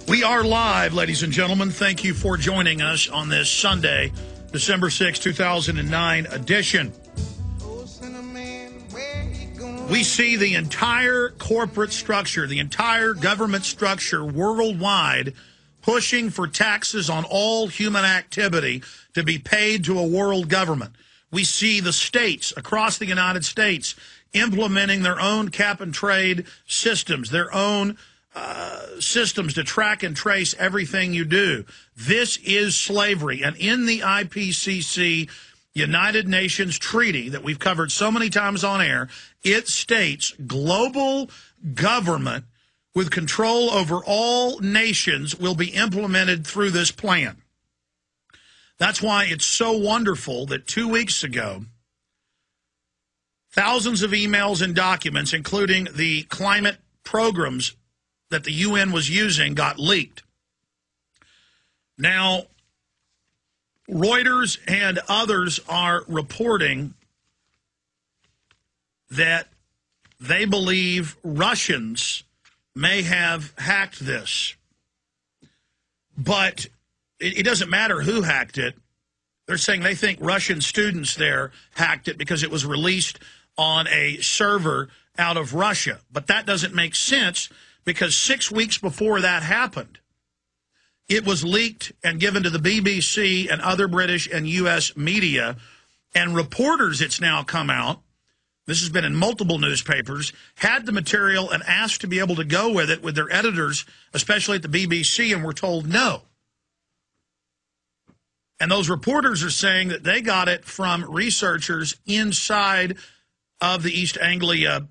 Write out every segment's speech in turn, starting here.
We are live, ladies and gentlemen. Thank you for joining us on this Sunday, December 6, 2009 edition. We see the entire corporate structure, the entire government structure worldwide pushing for taxes on all human activity to be paid to a world government. We see the states across the United States implementing their own cap-and-trade systems, their own systems to track and trace everything you do. This is slavery. And in the IPCC United Nations Treaty that we've covered so many times on air, it states global government with control over all nations will be implemented through this plan. That's why it's so wonderful that 2 weeks ago, thousands of emails and documents, including the climate programs that the UN was using, got leaked. Now, Reuters and others are reporting that they believe Russians may have hacked this. But it doesn't matter who hacked it. They're saying they think Russian students there hacked it because it was released on a server out of Russia. But that doesn't make sense, because 6 weeks before that happened, it was leaked and given to the BBC and other British and U.S. media. And reporters, it's now come out, this has been in multiple newspapers, had the material and asked to be able to go with it with their editors, especially at the BBC, and were told no. And those reporters are saying that they got it from researchers inside of the East Anglia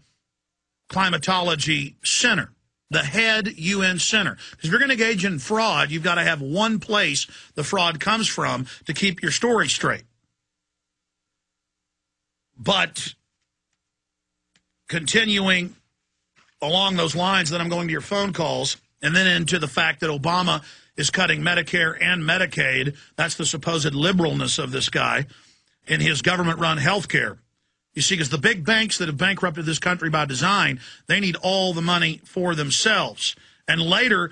Climatology Center, the head UN center. Because if you're going to engage in fraud, you've got to have one place the fraud comes from to keep your story straight. But continuing along those lines, then I'm going to your phone calls, and then into the fact that Obama is cutting Medicare and Medicaid. That's the supposed liberalness of this guy in his government-run health care. You see, because the big banks that have bankrupted this country by design, they need all the money for themselves. And later,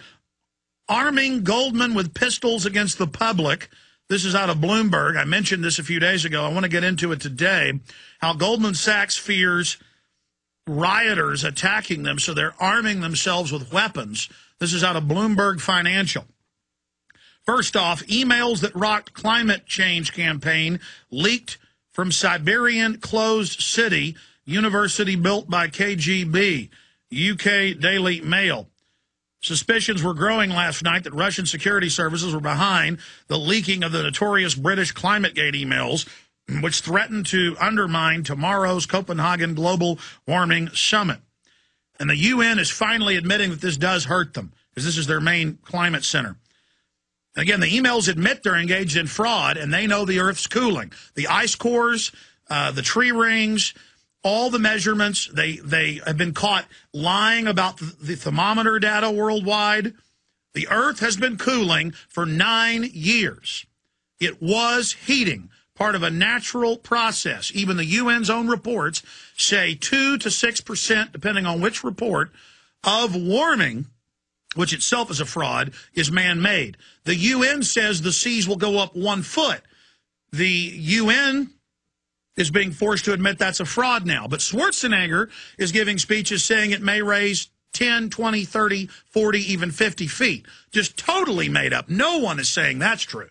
arming Goldman with pistols against the public. This is out of Bloomberg. I mentioned this a few days ago. I want to get into it today. How Goldman Sachs fears rioters attacking them, so they're arming themselves with weapons. This is out of Bloomberg Financial. First off, emails that rocked climate change campaign leaked from Siberian closed city, university built by KGB, UK Daily Mail. Suspicions were growing last night that Russian security services were behind the leaking of the notorious British ClimateGate emails, which threatened to undermine tomorrow's Copenhagen Global Warming Summit. And the UN is finally admitting that this does hurt them, because this is their main climate center. Again, the emails admit they're engaged in fraud, and they know the Earth's cooling. The ice cores, the tree rings, all the measurements, they have been caught lying about the thermometer data worldwide. The Earth has been cooling for 9 years. It was heating, part of a natural process. Even the UN's own reports say 2 to 6%, depending on which report, of warming, which itself is a fraud, is man-made. The UN says the seas will go up 1 foot. The UN is being forced to admit that's a fraud now. But Schwarzenegger is giving speeches saying it may raise 10, 20, 30, 40, even 50 feet. Just totally made up. No one is saying that's true,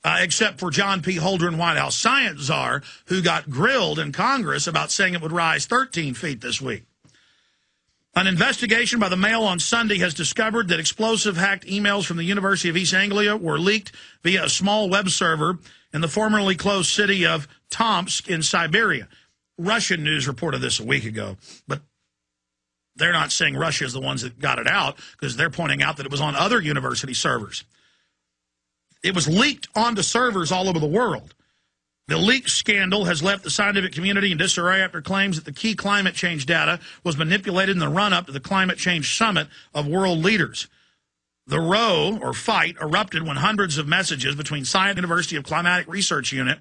except for John P. Holdren, White House science czar, who got grilled in Congress about saying it would rise 13 feet this week. An investigation by the Mail on Sunday has discovered that explosive hacked emails from the University of East Anglia were leaked via a small web server in the formerly closed city of Tomsk in Siberia. Russian news reported this a week ago, but they're not saying Russia is the ones that got it out, because they're pointing out that it was on other university servers. It was leaked onto servers all over the world. The leak scandal has left the scientific community in disarray after claims that the key climate change data was manipulated in the run-up to the Climate Change Summit of world leaders. The row, or fight, erupted when hundreds of messages between Science University of Climatic Research Unit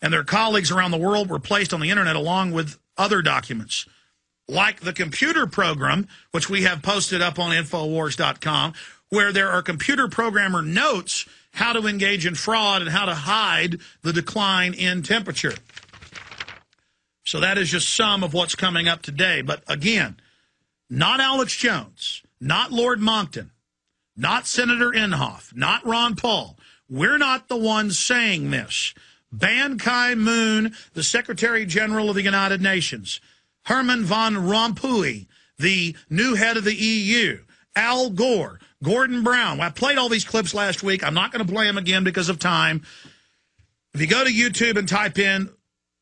and their colleagues around the world were placed on the internet along with other documents. Like the computer program, which we have posted up on Infowars.com, where there are computer programmer notes how to engage in fraud and how to hide the decline in temperature. So that is just some of what's coming up today. But again, not Alex Jones, not Lord Monckton, not Senator Inhofe, not Ron Paul. We're not the ones saying this. Ban Ki-moon, the Secretary General of the United Nations, Herman von Rompuy, the new head of the EU, Al Gore, Gordon Brown. Well, I played all these clips last week. I'm not going to play them again because of time. If you go to YouTube and type in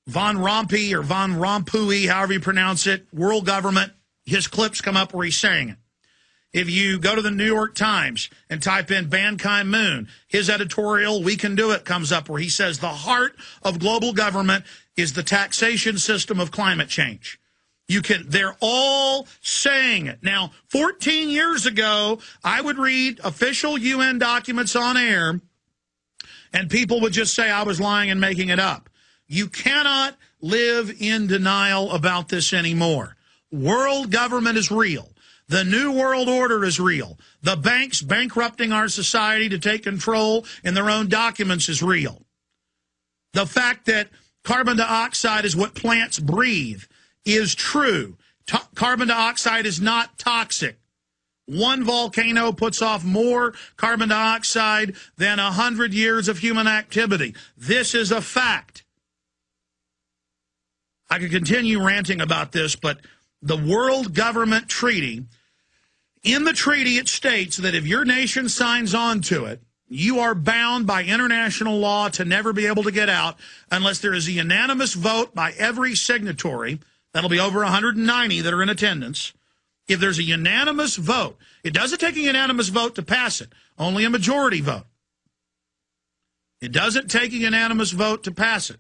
Von Rompuy or Von Rompuy, however you pronounce it, world government, his clips come up where he's saying it. If you go to the New York Times and type in Ban Ki-moon, his editorial, We Can Do It, comes up where he says the heart of global government is the taxation system of climate change. They're all saying it. Now, 14 years ago, I would read official UN documents on air, and people would just say I was lying and making it up. You cannot live in denial about this anymore. World government is real. The New World Order is real. The banks bankrupting our society to take control in their own documents is real. The fact that carbon dioxide is what plants breathe is true. Carbon dioxide is not toxic. One volcano puts off more carbon dioxide than 100 years of human activity. This is a fact. I could continue ranting about this, but the World Government Treaty, in the treaty it states that if your nation signs on to it, you are bound by international law to never be able to get out unless there is a unanimous vote by every signatory. That'll be over 190 that are in attendance. If there's a unanimous vote, it doesn't take a unanimous vote to pass it, only a majority vote. It doesn't take a unanimous vote to pass it.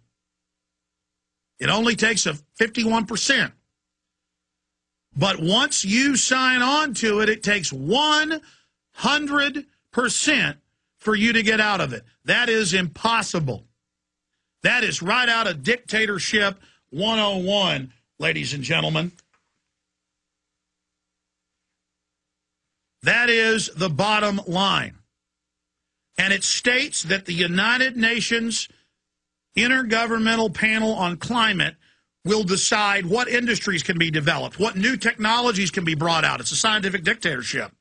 It only takes a 51%. But once you sign on to it, it takes 100% for you to get out of it. That is impossible. That is right out of Dictatorship 101, ladies and gentlemen. That is the bottom line. And it states that the United Nations Intergovernmental Panel on Climate will decide what industries can be developed, what new technologies can be brought out. It's a scientific dictatorship.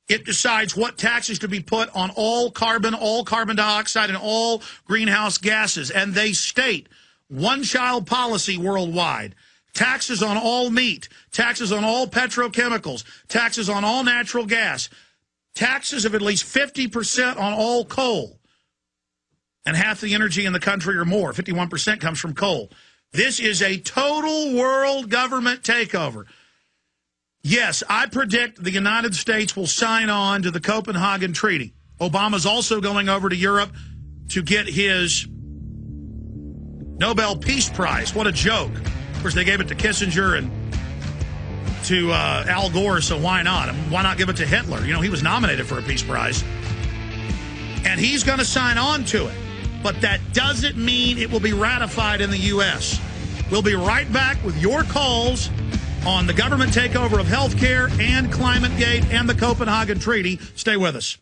It decides what taxes to be put on all carbon dioxide, and all greenhouse gases. And they state one-child policy worldwide, taxes on all meat, taxes on all petrochemicals, taxes on all natural gas, taxes of at least 50% on all coal. And half the energy in the country or more, 51% comes from coal. This is a total world government takeover. Yes, I predict the United States will sign on to the Copenhagen Treaty. Obama's also going over to Europe to get his Nobel Peace Prize. What a joke. Of course, they gave it to Kissinger and to Al Gore, so why not? I mean, why not give it to Hitler? You know, he was nominated for a Peace Prize. And he's going to sign on to it. But that doesn't mean it will be ratified in the U.S. We'll be right back with your calls on the government takeover of health care and ClimateGate and the Copenhagen Treaty. Stay with us.